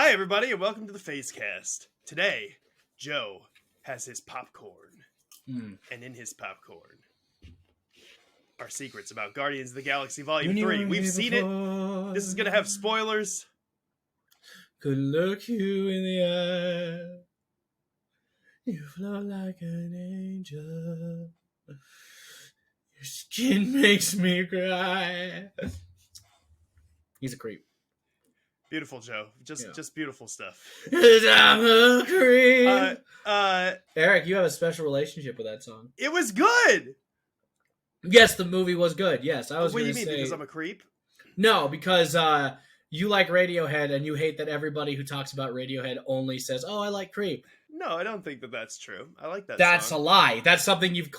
Hi, everybody, and welcome to the PhazeCast. Today, Joe has his popcorn, and in his popcorn are secrets about Guardians of the Galaxy Volume 3. We've seen it. This is going to have spoilers. Could look you in the eye. You float like an angel. Your skin makes me cry. He's a creep. Beautiful, Joe. Just beautiful stuff. I'm a creep. Eric, you have a special relationship with that song. It was good. Yes, the movie was good. Yes, I was. What do you mean? Because I'm a creep? No, because you like Radiohead and you hate that everybody who talks about Radiohead only says, "Oh, I like Creep." No, I don't think that that's true. I like that. That's song. a lie. That's something you've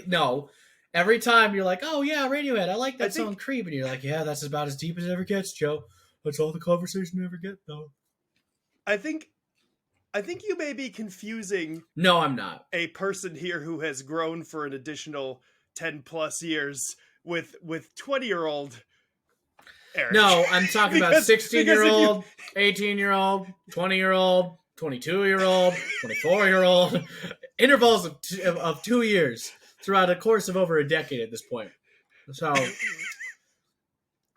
No. Every time you're like, "Oh yeah, Radiohead, I like that song Creep," and you're like, "Yeah, that's about as deep as it ever gets, Joe. That's all the conversation you ever get, though." I think you may be confusing. No, I'm not. A person here who has grown for an additional 10 plus years with 20-year-old Eric. No, I'm talking about 16-year-old, 18-year-old, 20-year-old, 22-year-old, 24-year-old, intervals of 2 years throughout a course of over a decade at this point. So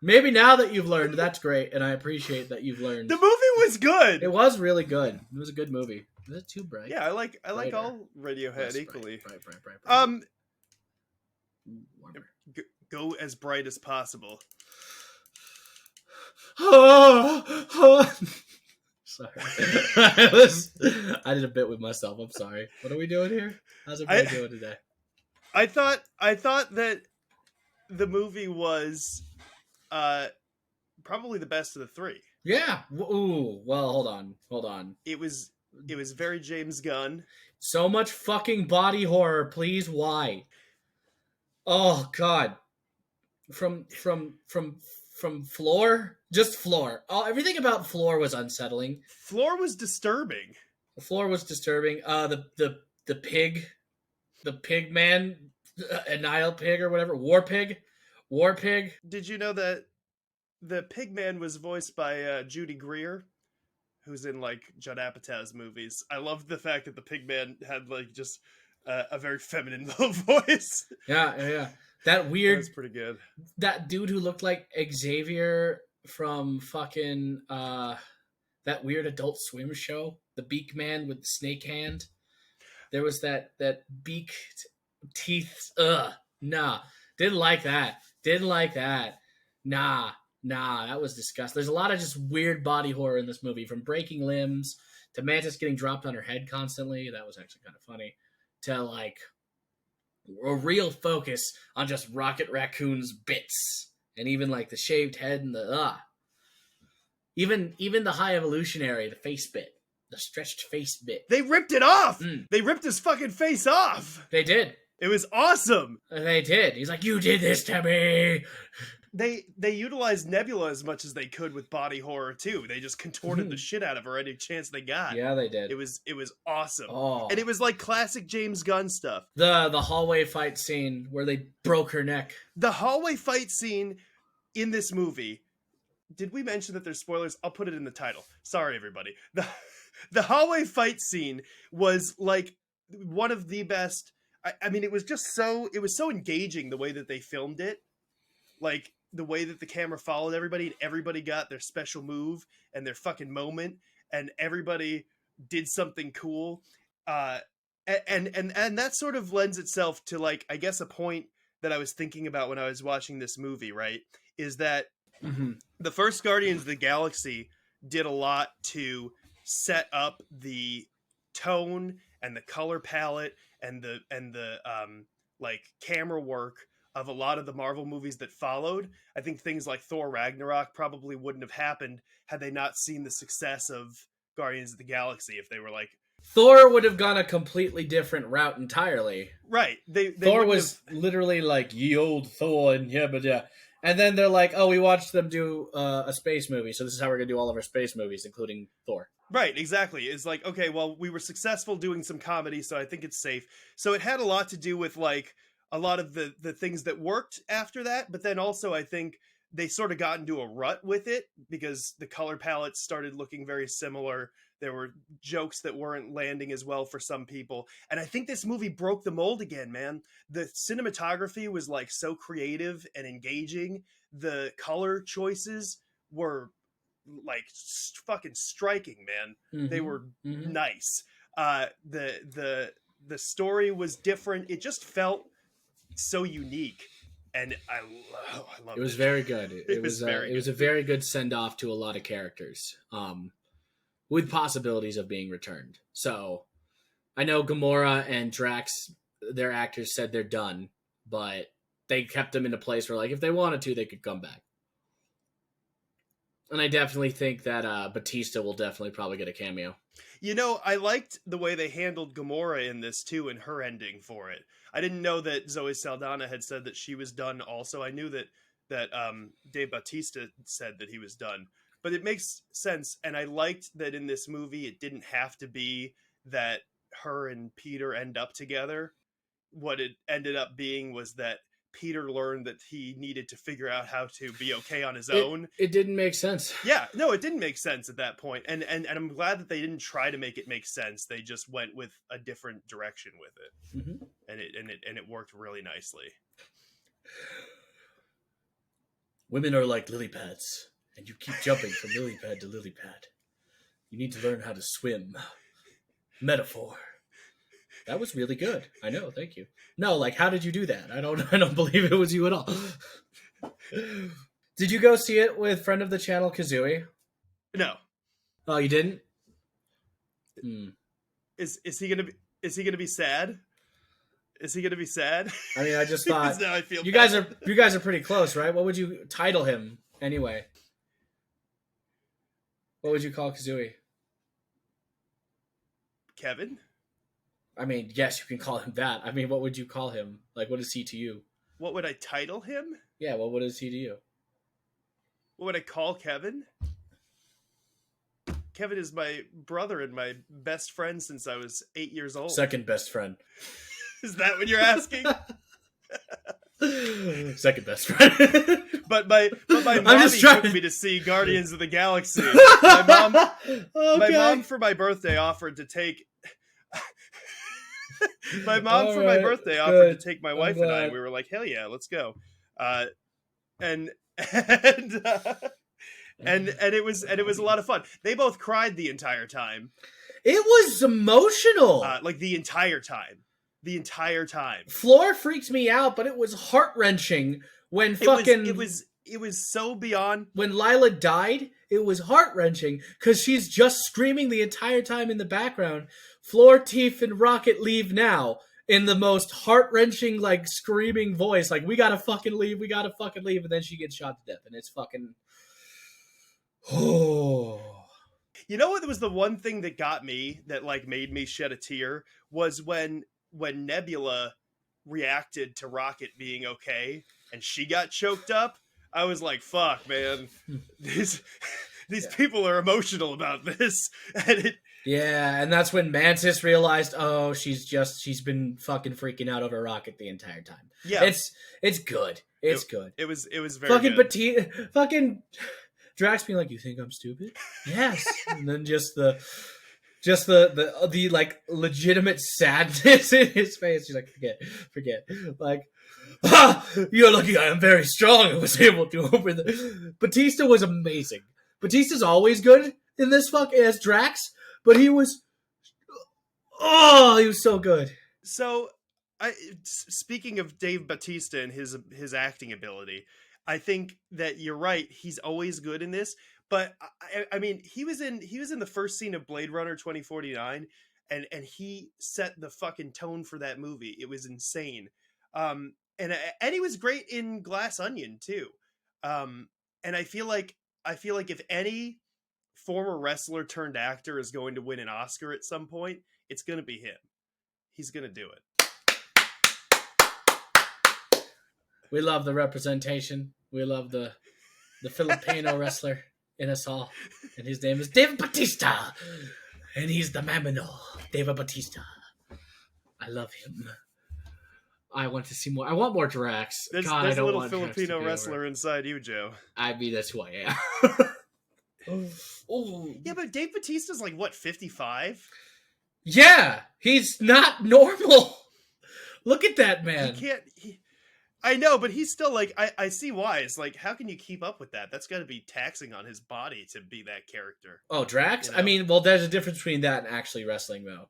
maybe now that you've learned, that's great, and I appreciate that you've learned. The movie was good. It was really good. It was a good movie. Is it too bright? Yeah, I like all Radiohead equally. Bright. Go as bright as possible. Sorry. I did a bit with myself. I'm sorry. What are we doing here? How's everybody doing today? I thought that the movie was probably the best of the three. Yeah. Ooh. Well, hold on. It was very James Gunn. So much fucking body horror. Please, why? Oh God. From Floor, just Floor. Everything about Floor was unsettling. Floor was disturbing. The floor was disturbing. The pig man, a Nile pig or whatever, war pig. Did you know that the pig man was voiced by Judy Greer, who's in like Judd Apatow's movies? I loved the fact that the pig man had like just a very feminine low voice. Yeah. That weird. That's pretty good. That dude who looked like Xavier from fucking that weird Adult Swim show, the Beak Man with the snake hand. There was that beak teeth. Nah, didn't like that. Nah, that was disgusting. There's a lot of just weird body horror in this movie, from breaking limbs to Mantis getting dropped on her head constantly. That was actually kind of funny. To like a real focus on just Rocket Raccoon's bits, and even like the shaved head and the even the High Evolutionary, the face bit, the stretched face bit. They ripped it off. They ripped his fucking face off. They did. It was awesome. They did. He's like, "You did this to me." They utilized Nebula as much as they could with body horror too. They just contorted the shit out of her any chance they got. Yeah, they did. It was awesome. Oh. And it was like classic James Gunn stuff. The hallway fight scene where they broke her neck. The hallway fight scene in this movie. Did we mention that there's spoilers? I'll put it in the title. Sorry, everybody. The hallway fight scene was like one of the best. I mean, it was so engaging the way that they filmed it. Like the way that the camera followed everybody, and everybody got their special move and their fucking moment, and everybody did something cool. And that sort of lends itself to, like, I guess a point that I was thinking about when I was watching this movie, right? Is that the first Guardians of the Galaxy did a lot to set up the tone and the color palette and the like camera work of a lot of the Marvel movies that followed. I think things like Thor Ragnarok probably wouldn't have happened had they not seen the success of Guardians of the Galaxy. If they were like, Thor would have gone a completely different route entirely. Right. Thor was literally like, "Ye old Thor," and yeah. And then they're like, "Oh, we watched them do a space movie, so this is how we're going to do all of our space movies, including Thor." Right, exactly. It's like, okay, well, we were successful doing some comedy, so I think it's safe. So it had a lot to do with, like, a lot of the things that worked after that, but then also I think they sort of got into a rut with it because the color palettes started looking very similar. There were jokes that weren't landing as well for some people. And I think this movie broke the mold again, man. The cinematography was like so creative and engaging. The color choices were like fucking striking, man. They were nice. The story was different. It just felt so unique. And I love it. It was very good. It was a very good send off to a lot of characters, with possibilities of being returned. So I know Gamora and Drax, their actors said they're done, but they kept them in a place where, like, if they wanted to, they could come back. And I definitely think that Batista will definitely probably get a cameo. You know, I liked the way they handled Gamora in this too, and her ending for it. I didn't know that Zoe Saldana had said that she was done also. I knew that Dave Bautista said that he was done. But it makes sense, and I liked that in this movie it didn't have to be that her and Peter end up together. What it ended up being was that Peter learned that he needed to figure out how to be okay on his own. It didn't make sense. Yeah, no, it didn't make sense at that point. And I'm glad that they didn't try to make it make sense. They just went with a different direction with it. Mm-hmm. And it worked really nicely. Women are like lily pads, and you keep jumping from lily pad to lily pad. You need to learn how to swim. Metaphor. That was really good. I know, thank you. No, like, how did you do that? I don't believe it was you at all. Did you go see it with friend of the channel Kazooie? No. Oh, you didn't? Is he gonna be sad? Is he gonna be sad? I mean, I just thought now I feel you guys are pretty close, right? What would you title him anyway? What would you call Kazooie? Kevin? I mean, yes, you can call him that. I mean, what would you call him? Like, what is he to you? What would I title him? Yeah, well, what is he to you? What would I call Kevin? Kevin is my brother and my best friend since I was 8 years old. Second best friend. Is that what you're asking? Second best friend. but my mommy took me to see Guardians of the Galaxy. My mom for my birthday offered to take my wife and I. We were like, hell yeah, let's go. And it was a lot of fun. They both cried the entire time. It was emotional. Like the entire time. Floor freaked me out, but it was heart-wrenching when it was so beyond. When Lila died, it was heart-wrenching because she's just screaming the entire time in the background, Floor, Teeth, and Rocket leave now, in the most heart-wrenching, like, screaming voice. Like, we gotta fucking leave. And then she gets shot to death, and it's fucking... Oh... You know what was the one thing that got me, that, like, made me shed a tear, was when Nebula reacted to Rocket being okay and she got choked up. I was like, fuck, man. These people are emotional about this. And that's when Mantis realized, oh, she's been fucking freaking out over Rocket the entire time. Yeah. It's good. It's good. It was very fucking good. Fucking Drax being like, you think I'm stupid? Yes. And then just the like legitimate sadness in his face. He's like, forget. Like, you're lucky I am very strong and was able to open the... Batista was amazing. Batista's always good in this as Drax, but he was so good. So, speaking of Dave Bautista and his acting ability, I think that you're right. He's always good in this. But I mean, he was in the first scene of Blade Runner 2049, and he set the fucking tone for that movie. It was insane. And he was great in Glass Onion too. And I feel like if any former wrestler turned actor is going to win an Oscar at some point, it's going to be him. He's going to do it. We love the representation. We love the Filipino wrestler in us all. And his name is Dave Bautista. And he's the Mamino, Dave Bautista. I love him. I want to see more. I want more Drax. There's God, I a don't little want Drax to Filipino be wrestler over. inside you, Joe. I mean, that's who I am. Oh. Yeah, but Dave Bautista's like, what, 55? Yeah, he's not normal. Look at that man. I know, but he's still like, I see why. It's like, how can you keep up with that? That's got to be taxing on his body to be that character. Oh, Drax? You know? I mean, well, there's a difference between that and actually wrestling, though.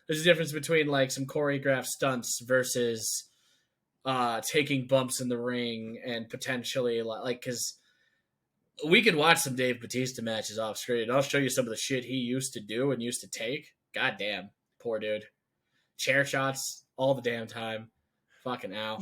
There's a difference between, like, some choreographed stunts versus taking bumps in the ring and potentially, like, because we could watch some Dave Bautista matches off screen, and I'll show you some of the shit he used to do and used to take. God damn. Poor dude. Chair shots all the damn time. Fucking ow.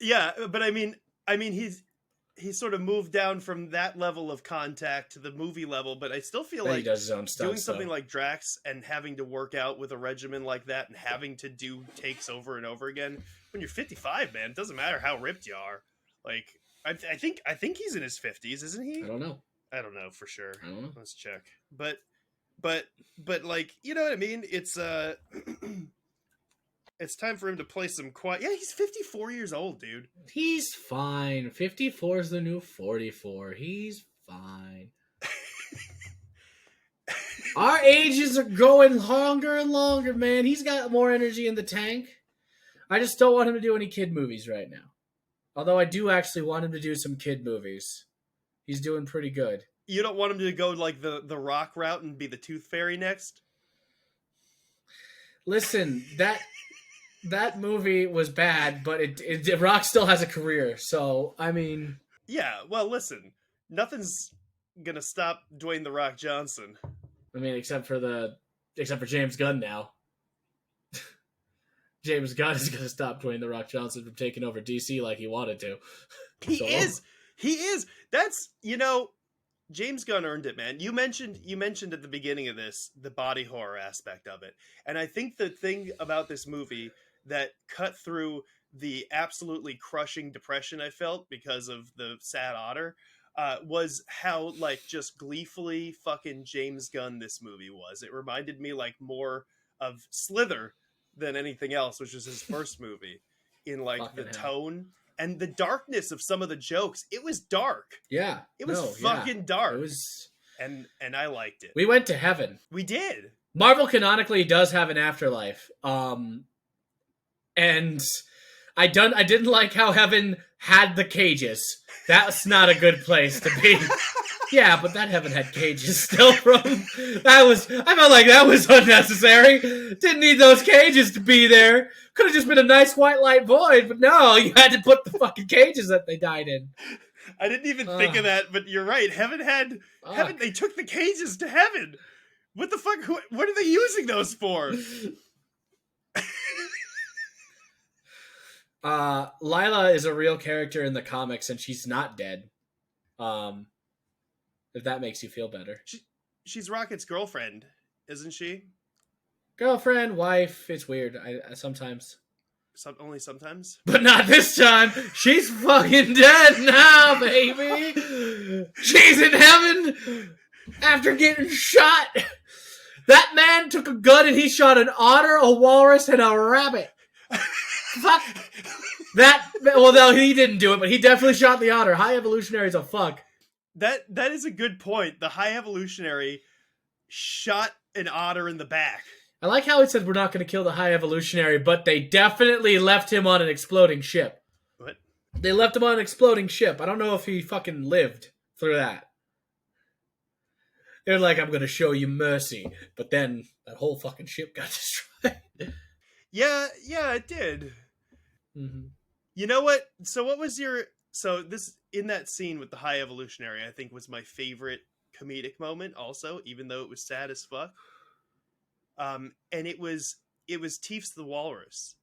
Yeah, but I mean, he's sort of moved down from that level of contact to the movie level, but I still feel like he does his own stuff, doing something like Drax and having to work out with a regimen like that and having to do takes over and over again when you're 55, man, it doesn't matter how ripped you are. Like, I think he's in his 50s, isn't he? I don't know. I don't know for sure. I don't know. Let's check. But like, you know what I mean? It's it's time for him to play some quiet. Yeah, he's 54 years old, dude. He's fine. 54 is the new 44. He's fine. Our ages are going longer and longer, man. He's got more energy in the tank. I just don't want him to do any kid movies right now. Although I do actually want him to do some kid movies. He's doing pretty good. You don't want him to go like the Rock route and be the Tooth Fairy next? Listen, that movie was bad, but it Rock still has a career. So, I mean... Yeah, well, listen. Nothing's gonna stop Dwayne The Rock Johnson. I mean, except for James Gunn now. James Gunn is gonna stop Dwayne The Rock Johnson from taking over DC like he wanted to. He is. That's, James Gunn earned it, man. You mentioned at the beginning of this the body horror aspect of it. And I think the thing about this movie that cut through the absolutely crushing depression I felt because of the sad otter was how, like, just gleefully fucking James Gunn this movie was. It reminded me, like, more of Slither than anything else, which was his first movie, in, like, fucking the tone and the darkness of some of the jokes. It was dark. Yeah. It was fucking dark. It was... And I liked it. We went to heaven. We did. Marvel canonically does have an afterlife. And I didn't like how heaven had the cages. That's not a good place to be. Yeah, but that heaven had cages still from... I felt like that was unnecessary. Didn't need those cages to be there. Could have just been a nice white light void, but no, you had to put the fucking cages that they died in. I didn't even think of that, but you're right. Heaven, they took the cages to heaven. What the fuck? What are they using those for? Lila is a real character in the comics, and she's not dead. If that makes you feel better. She's Rocket's girlfriend, isn't she? Girlfriend, wife. It's weird. I sometimes. Only sometimes? But not this time. She's fucking dead now, baby. She's in heaven after getting shot. That man took a gun and he shot an otter, a walrus, and a rabbit. Fuck. Well, no, he didn't do it, but he definitely shot the otter. High evolutionary is a fuck. That is a good point. The High Evolutionary shot an otter in the back. I like how it said we're not going to kill the High Evolutionary, but they definitely left him on an exploding ship. What? They left him on an exploding ship. I don't know if he fucking lived through that. They're like, I'm going to show you mercy. But then that whole fucking ship got destroyed. Yeah, it did. Mm-hmm. You know what? So what was your... So this, in that scene with the High Evolutionary, I think was my favorite comedic moment also, even though it was sad as fuck. And it was Teefs the Walrus.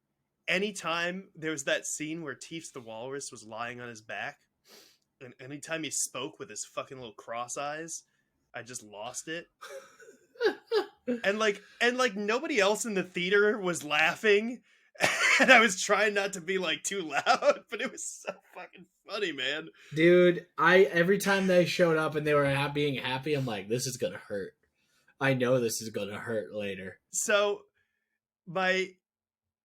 Anytime there was that scene where Teefs the Walrus was lying on his back, and anytime he spoke with his fucking little cross eyes, I just lost it. and like nobody else in the theater was laughing. And I was trying not to be like too loud, but it was so fucking funny, man. Dude, every time they showed up and they were being happy, I'm like, this is gonna hurt. I know this is gonna hurt later. So my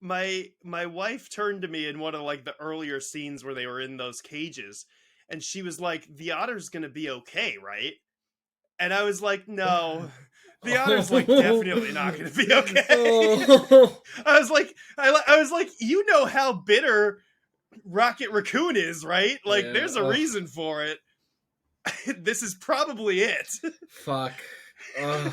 my wife turned to me in one of like the earlier scenes where they were in those cages, and she was like, "The otter's gonna be okay, right?" And I was like, "No, the otter's like definitely not gonna be okay." I was like, I was like, you know how bitter Rocket Raccoon is, right? Like, Yeah, there's a reason for it. This is probably it. Fuck. Oh.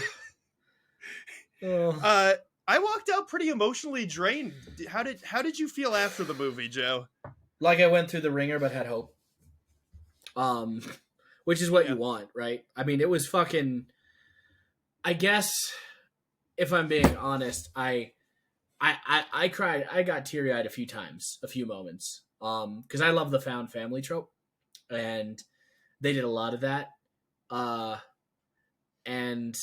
I walked out pretty emotionally drained. How did you feel after the movie, Joe? Like I went through the ringer but had hope. Which is what Yeah. you want, right? I mean, it was fucking. I guess if I'm being honest, I cried. I got teary eyed a few times, a few moments. Because I love the found family trope, and they did a lot of that. And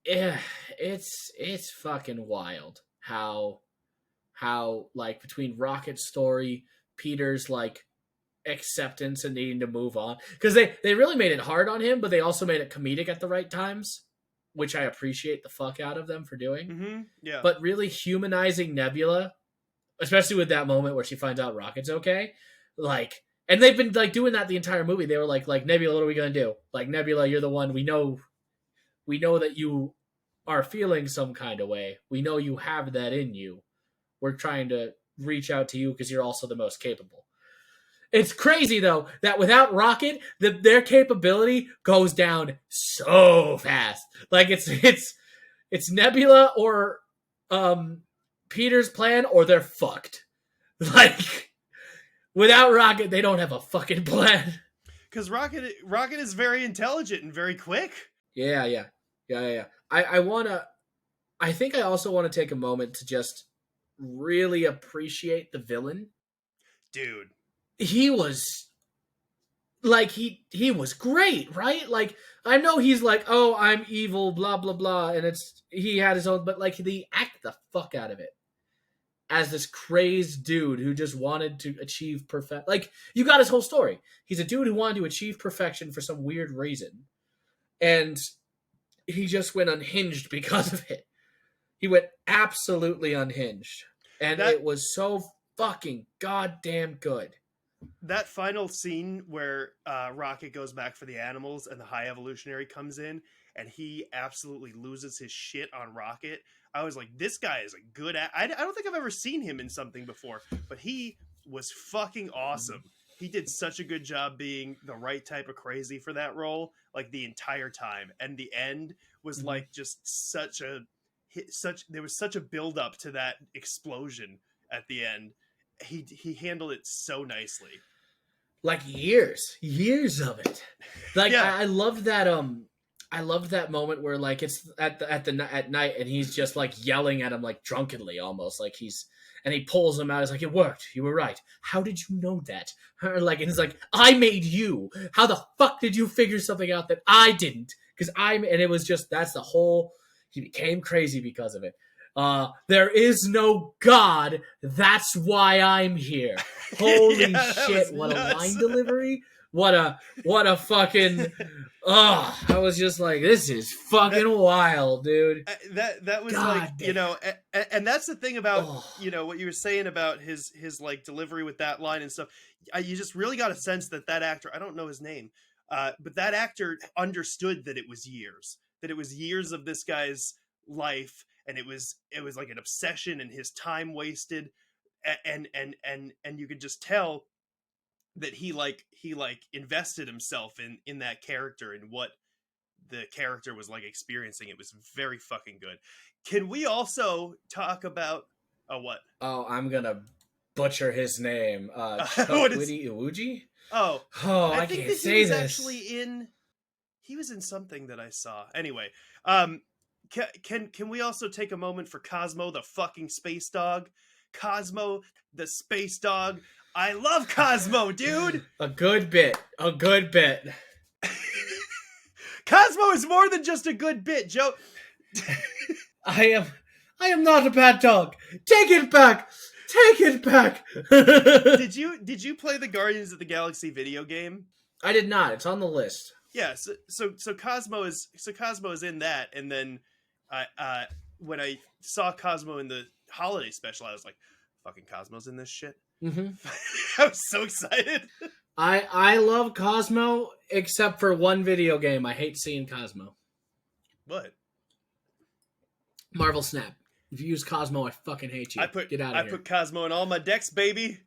yeah, it's fucking wild how like between Rocket's story, Peter's like acceptance and needing to move on, because they really made it hard on him, but they also made it comedic at the right times, which I appreciate the fuck out of them for doing. Mm-hmm. Yeah. But really humanizing Nebula, especially with that moment where she finds out Rocket's okay, like, and they've been like doing that the entire movie. They were like Nebula, what are we gonna do? Like, Nebula, you're the one. We know that you are feeling some kind of way. We know you have that in you. We're trying to reach out to you because you're also the most capable. It's crazy though that without Rocket, their capability goes down so fast. Like it's Nebula or Peter's plan, or they're fucked. Like, without Rocket, they don't have a fucking plan. Because Rocket is very intelligent and very quick. Yeah. I think I also want to take a moment to just really appreciate the villain. Dude. He was like he was great, right? Like, I know he's like, oh, I'm evil, blah blah blah, and he had his own, but like, they act the fuck out of it as this crazed dude who just wanted to achieve perfect. Like, you got his whole story. He's a dude who wanted to achieve perfection for some weird reason, and he just went unhinged because of it. He went absolutely unhinged, and it was so fucking goddamn good. That final scene where Rocket goes back for the animals and the High Evolutionary comes in and he absolutely loses his shit on Rocket. I was like, this guy is a good... I don't think I've ever seen him in something before, but he was fucking awesome. He did such a good job being the right type of crazy for that role, like, the entire time. And the end was like just there was such a build up to that explosion at the end. He handled it so nicely. Like, years of it. Like, yeah. I loved that. I loved that moment where, like, it's at night and he's just like yelling at him, like, drunkenly almost, like and he pulls him out. He's like, it worked. You were right. How did you know that? Like, and he's like, I made you. How the fuck did you figure something out that I didn't? And it was just, that's the whole, he became crazy because of it. There is no God. That's why I'm here. Holy shit. What nuts. A line delivery. What a fucking, I was just like, this is fucking wild, dude. That was God like, damn. You know, and that's the thing about, you know, what you were saying about his like delivery with that line and stuff. You just really got a sense that actor, I don't know his name, but that actor understood that it was years of this guy's life, and it was like an obsession and his time wasted, and you could just tell that he invested himself in that character and what the character was like experiencing. It was very fucking good. Can we also talk about what? Oh, I'm gonna butcher his name. Chukwudi Iwuji? I think can't say this. Actually he was in something that I saw. Anyway, can we also take a moment for Cosmo the fucking space dog? Cosmo the space dog. I love Cosmo, dude. A good bit. Cosmo is more than just a good bit, Joe. I am not a bad dog. Take it back. Did you play the Guardians of the Galaxy video game? I did not. It's on the list. Yeah, so Cosmo is in that, and then when I saw Cosmo in the holiday special, I was like, "Fucking Cosmo's in this shit." Mm-hmm. I was so excited. I love Cosmo except for one video game. I hate seeing Cosmo. What? Marvel Snap. If you use Cosmo, I fucking hate you. Get out of here. I put Cosmo in all my decks, baby.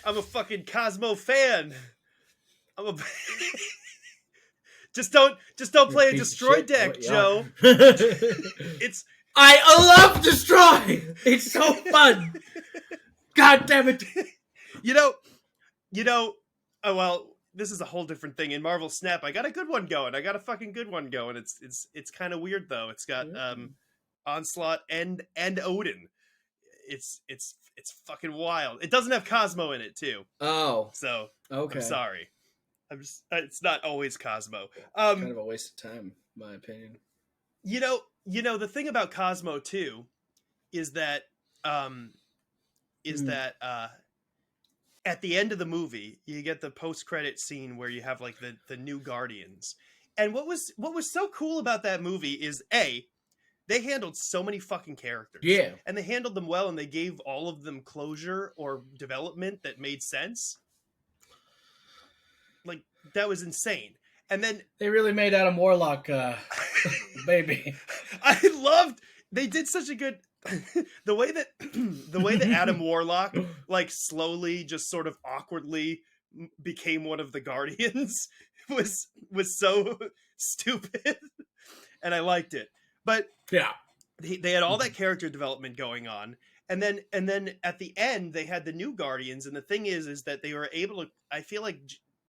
I'm a fucking Cosmo fan. I'm a just don't play a destroy deck, Joe. It's I love destroy. It's so fun. God damn it. You know. Oh well, this is a whole different thing. In Marvel Snap, I got a good one going. I got a fucking good one going. It's kind of weird though. It's got Onslaught and Odin. It's fucking wild. It doesn't have Cosmo in it too. Oh, so okay. I'm sorry. It's not always Cosmo. Kind of a waste of time, in my opinion. You know the thing about Cosmo too is that at the end of the movie you get the post-credit scene where you have like the new Guardians. And what was so cool about that movie is they handled so many fucking characters. Yeah. And they handled them well, and they gave all of them closure or development that made sense. Like, that was insane. And then they really made Adam Warlock baby. They did such a good the way that Adam Warlock like slowly just sort of awkwardly became one of the Guardians was so stupid, and I liked it. But yeah, they had all that character development going on, and then at the end they had the new Guardians. And the thing is that they were able to. I feel like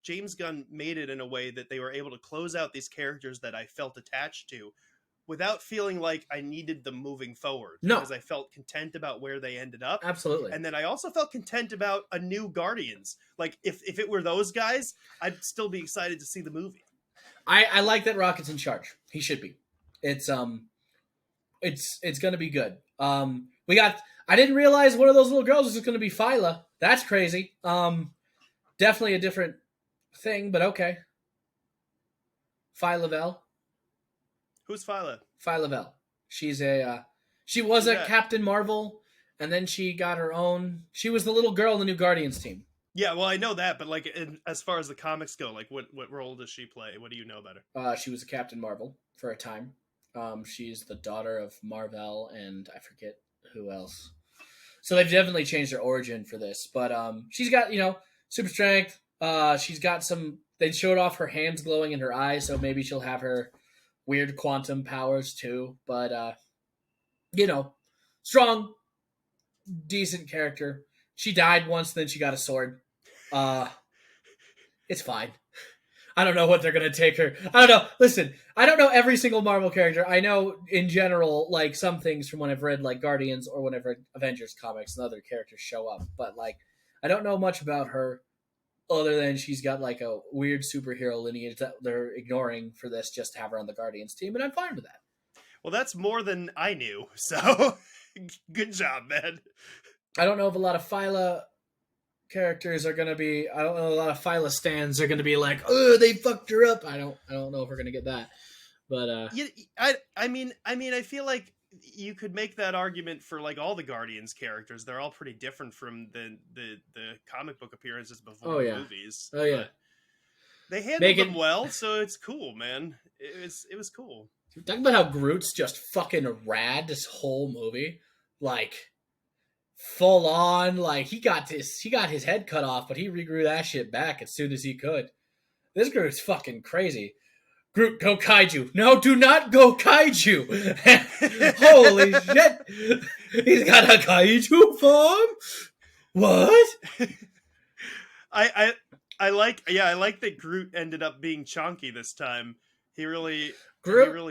James Gunn made it in a way that they were able to close out these characters that I felt attached to, without feeling like I needed them moving forward. No, because I felt content about where they ended up. Absolutely. And then I also felt content about a new Guardians. Like if it were those guys, I'd still be excited to see the movie. I like that Rocket's in charge. He should be. It's gonna be good. I didn't realize one of those little girls was gonna be Phyla. That's crazy. Definitely a different thing, but okay. Phyla-Vell. Who's Phyla? Phyla-Vell. She's she was a Captain Marvel, and then she got her own. She was the little girl in the new Guardians team. Yeah, well, I know that, but like, as far as the comics go, like, what role does she play? What do you know about her? She was a Captain Marvel for a time. She's the daughter of Mar-Vell, and I forget who else. So they've definitely changed her origin for this, but she's got super strength. She's got some. They showed off her hands glowing in her eyes, so maybe she'll have her weird quantum powers too. But strong, decent character. She died once, then she got a sword. It's fine. I don't know what they're going to take her. I don't know. Listen, I don't know every single Marvel character. I know in general, like some things from when I've read like Guardians or when I've read Avengers comics and other characters show up. But like, I don't know much about her other than she's got like a weird superhero lineage that they're ignoring for this just to have her on the Guardians team. And I'm fine with that. Well, that's more than I knew. So good job, man. I don't know if a lot of Phyla characters are going to be, I don't know, a lot of Phyla stands are going to be like, oh, they fucked her up. I don't know if we're going to get that. But I mean I feel like you could make that argument for like all the Guardians characters. They're all pretty different from the comic book appearances before the movies. Oh yeah. But they handled them well, so it's cool, man. It was cool. Talking about how Groot's just fucking rad this whole movie. Like full on, like he got his head cut off, but he regrew that shit back as soon as he could. This Groot's fucking crazy. Groot, go kaiju. No, do not go kaiju. Holy shit. He's got a kaiju form? What? I like that Groot ended up being chonky this time. He really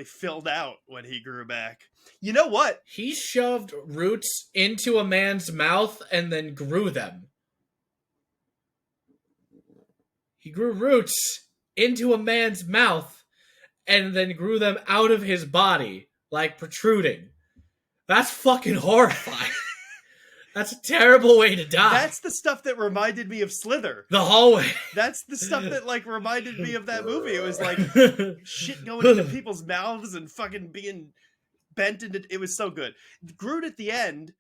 filled out when he grew back. You know what? He shoved roots into a man's mouth and then grew them. He grew roots into a man's mouth and then grew them out of his body, like protruding. That's fucking horrifying. That's a terrible way to die. That's the stuff that reminded me of Slither. The hallway. That's the stuff that like reminded me of that movie. It was like shit going into people's mouths and fucking being bent into it was so good. Groot at the end,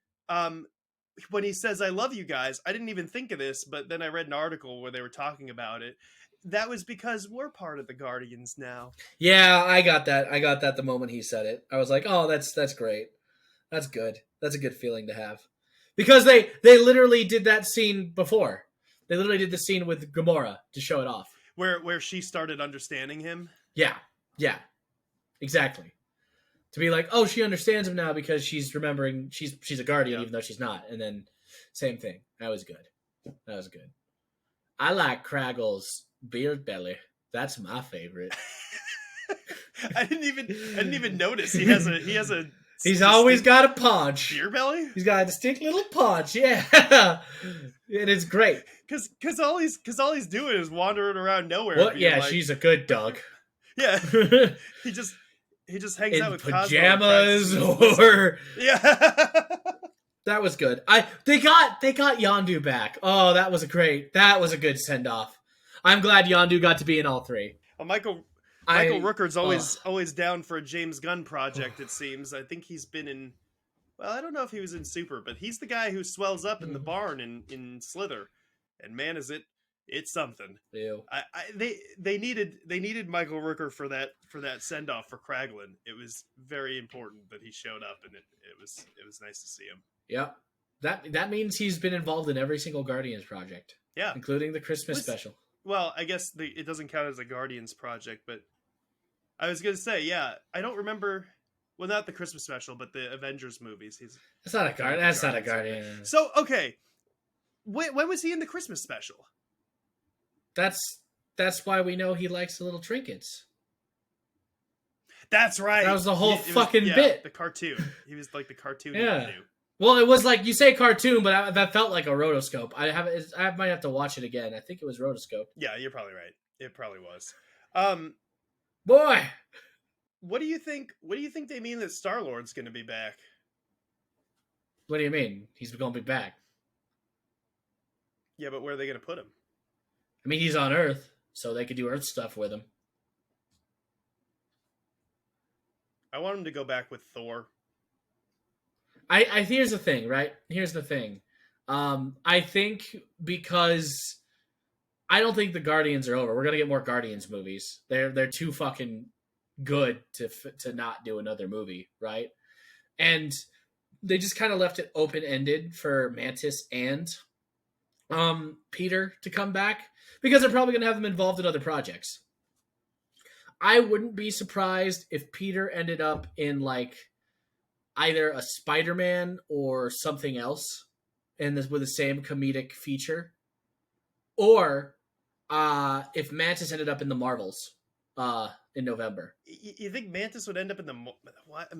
when he says "I love you guys," I didn't even think of this, but then I read an article where they were talking about it. That was because we're part of the Guardians now. Yeah, I got that. I got that the moment he said it. I was like, oh, that's great. That's good. That's a good feeling to have. Because they literally did that scene before. They literally did the scene with Gamora to show it off. Where she started understanding him. Yeah. Yeah. Exactly. To be like, oh, she understands him now because she's remembering she's a Guardian even though she's not. And then same thing. That was good. That was good. I like Kraggle's beard belly. That's my favorite. I didn't even notice he has a He's always got a paunch. Beer belly? He's got a distinct little paunch, yeah. It is great. Cause all he's doing is wandering around nowhere. Well, yeah, like, she's a good dog. Yeah. he just hangs out with pajamas or yeah. That was good. They got Yondu back. Oh, that was a good send off. I'm glad Yondu got to be in all three. Well, Michael Rooker's always down for a James Gunn project, it seems. I think he's been in... Well, I don't know if he was in Super, but he's the guy who swells up in the barn in Slither. And man, is it's something. Ew. They needed Michael Rooker for that send-off for Kraglin. It was very important that he showed up, and it was nice to see him. Yep. That means he's been involved in every single Guardians project. Yeah. Including the Christmas special. Well, I guess it doesn't count as a Guardians project, but I was going to say, yeah, I don't remember... Well, not the Christmas special, but the Avengers movies. That's not a Guardian. So, okay. When was he in the Christmas special? That's why we know he likes the little trinkets. That's right. That was the whole bit. The cartoon. He was like the cartoon. Yeah. Well, it was like, you say cartoon, but that felt like a rotoscope. I might have to watch it again. I think it was rotoscope. Yeah, you're probably right. It probably was. Boy, what do you think they mean that Star-Lord's going to be back? What do you mean? He's going to be back. Yeah, but where are they going to put him? I mean, he's on Earth, so they could do Earth stuff with him. I want him to go back with Thor. Here's the thing, right? Here's the thing. I think because I don't think the Guardians are over. We're gonna get more Guardians movies. They're too fucking good to not do another movie, right? And they just kind of left it open ended for Mantis and Peter to come back because they're probably gonna have them involved in other projects. I wouldn't be surprised if Peter ended up in like either a Spider-Man or something else, and with the same comedic feature, or if Mantis ended up in the Marvels in November. You think Mantis would end up in the what?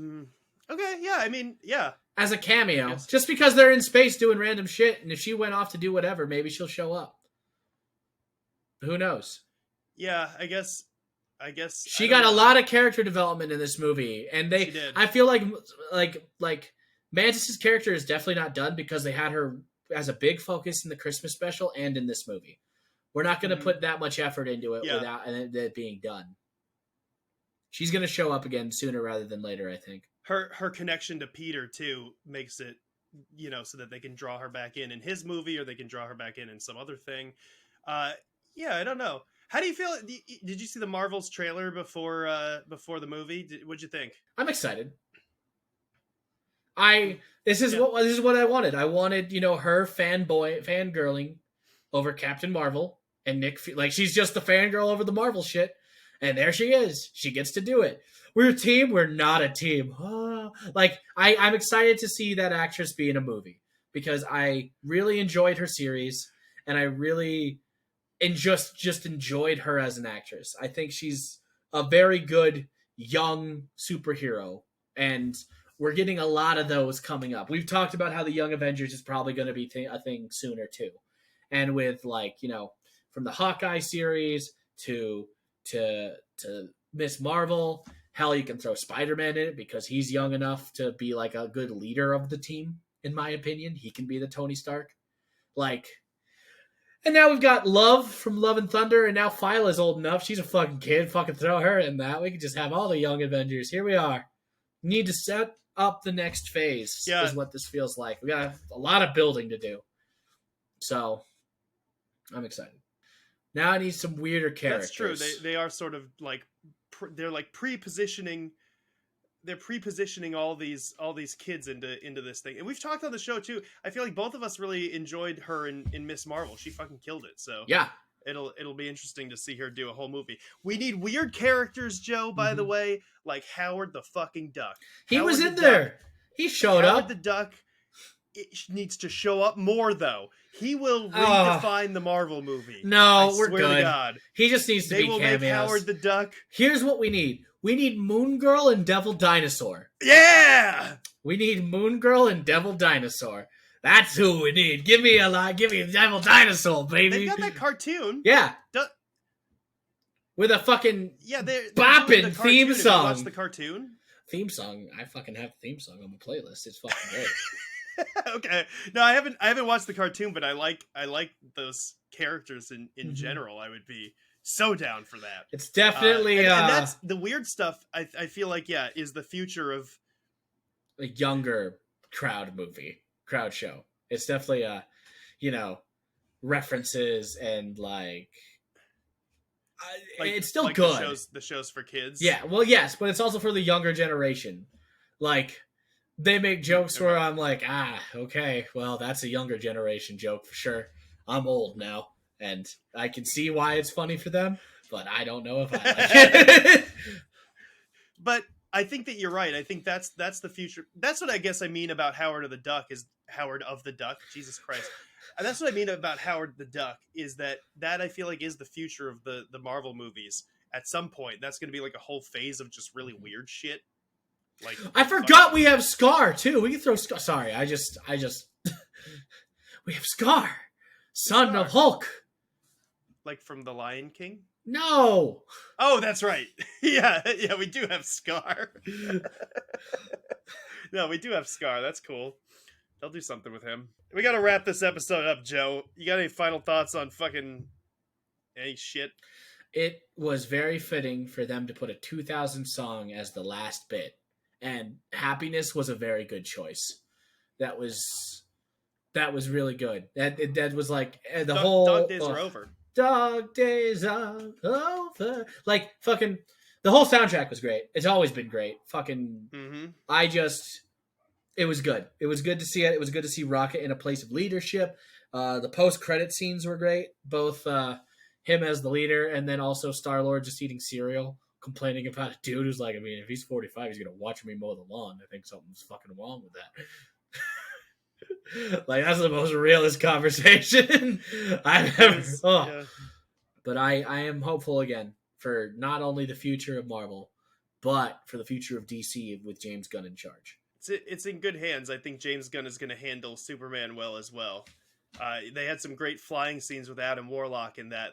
Okay, yeah, I mean, yeah, as a cameo, just because they're in space doing random shit, and if she went off to do whatever, maybe she'll show up. Who knows? Yeah, I guess she got a lot of character development in this movie, and I feel like Mantis's character is definitely not done because they had her as a big focus in the Christmas special and in this movie. We're not going to put that much effort into it without it being done. She's going to show up again sooner rather than later, I think. Her connection to Peter too makes it, so that they can draw her back in his movie, or they can draw her back in some other thing. Yeah, I don't know. How do you feel? Did you see the Marvels trailer before the movie? What'd you think? I'm excited. This is what I wanted. I wanted, her fangirling over Captain Marvel and Nick. Like, she's just the fangirl over the Marvel shit, and there she is. She gets to do it. We're a team. We're not a team. Like, I'm excited to see that actress be in a movie because I really enjoyed her series, and I really. And just enjoyed her as an actress. I think she's a very good young superhero, and we're getting a lot of those coming up. We've talked about how the Young Avengers is probably going to be a thing sooner too, and with from the Hawkeye series to Miss Marvel, hell, you can throw Spider-Man in it because he's young enough to be like a good leader of the team. In my opinion, he can be the Tony Stark, And now we've got Love from Love and Thunder, and now Phyla's old enough. She's a fucking kid. Fucking throw her in that. We could just have all the Young Avengers. Here we are. need to set up the next phase. Yeah. Is what this feels like. We got a lot of building to do. So I'm excited. Now I need some weirder characters. That's true. They are sort of like they're like pre-positioning. They're pre-positioning all these kids into this thing, and we've talked on the show too. I feel like both of us really enjoyed her in Miss Marvel. She fucking killed it. So yeah, it'll be interesting to see her do a whole movie. We need weird characters, Joe. By the way, like Howard the fucking Duck. He Howard was in the there. Duck. He showed Howard up. the Duck needs to show up more, though. He will redefine the Marvel movie. No, we're swear good. To God. He just needs to be cameos. They will make Howard the Duck. Here's what we need. We need Moon Girl and Devil Dinosaur. Yeah! We need Moon Girl and Devil Dinosaur. That's who we need. Give me a Devil Dinosaur, baby. They got that cartoon. Yeah. With a fucking they're bopping theme song. Watch the cartoon. Theme song. I fucking have the theme song on my playlist. It's fucking great. Okay. No, I haven't watched the cartoon, but I like those characters in general. I would be so down for that. It's definitely and that's the weird stuff. I feel like is the future of a younger crowd show. It's definitely references and like it's still like good. The shows for kids. Yeah, well, yes, but it's also for the younger generation. Like they make jokes where I'm like, okay, well, that's a younger generation joke for sure. I'm old now. And I can see why it's funny for them, but I don't know if I like it. But I think that you're right. I think that's the future. That's what I guess I mean about Howard of the Duck is Howard of the Duck. Jesus Christ. And that's what I mean about Howard the Duck is that I feel like is the future of the Marvel movies. At some point, that's going to be like a whole phase of just really weird shit. Like I forgot we have Scar too. We can throw Scar. Sorry, I just we have Scar, son of Hulk. Like from The Lion King? No. Oh, that's right. yeah, we do have Scar. No, we do have Scar. That's cool. They'll do something with him. We got to wrap this episode up, Joe. You got any final thoughts on fucking any shit? It was very fitting for them to put a 2000 song as the last bit. And Happiness was a very good choice. That was really good. That was like the whole... Dog Days Are Over. Dog Days Are Over. Like, fucking... The whole soundtrack was great. It's always been great. Fucking... Mm-hmm. It was good. It was good to see it. It was good to see Rocket in a place of leadership. The post-credit scenes were great. Both him as the leader and then also Star-Lord just eating cereal, complaining about a dude who's like, I mean, if he's 45, he's going to watch me mow the lawn. I think something's fucking wrong with that. Like, that's the most realist conversation I've ever... Yeah. But I am hopeful again for not only the future of Marvel, but for the future of DC with James Gunn in charge. It's in good hands. I think James Gunn is going to handle Superman well as well. They had some great flying scenes with Adam Warlock in that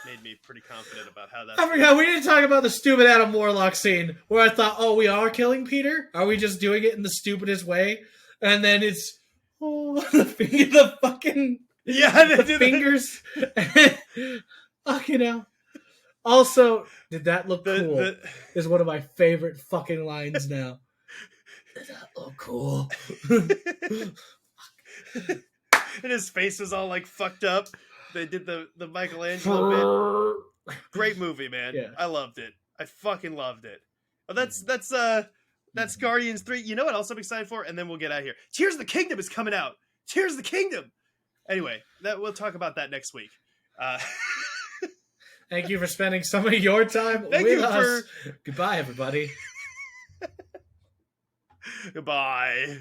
made me pretty confident about how that's... I forgot, we didn't talk about the stupid Adam Warlock scene where I thought, oh, we are killing Peter? Are we just doing it in the stupidest way? And then it's, the fucking... Yeah, the fingers. Fucking hell. Also, did that look cool? Is one of my favorite fucking lines now. Did that look cool? And his face was all like fucked up. They did the Michelangelo bit. Great movie, man. Yeah. I loved it. I fucking loved it. Oh, that's Guardians 3. You know what else I'm excited for? And then we'll get out of here. Tears of the Kingdom is coming out. Tears of the Kingdom. Anyway, we'll talk about that next week. Thank you for spending some of your time with us. Goodbye, everybody. Goodbye.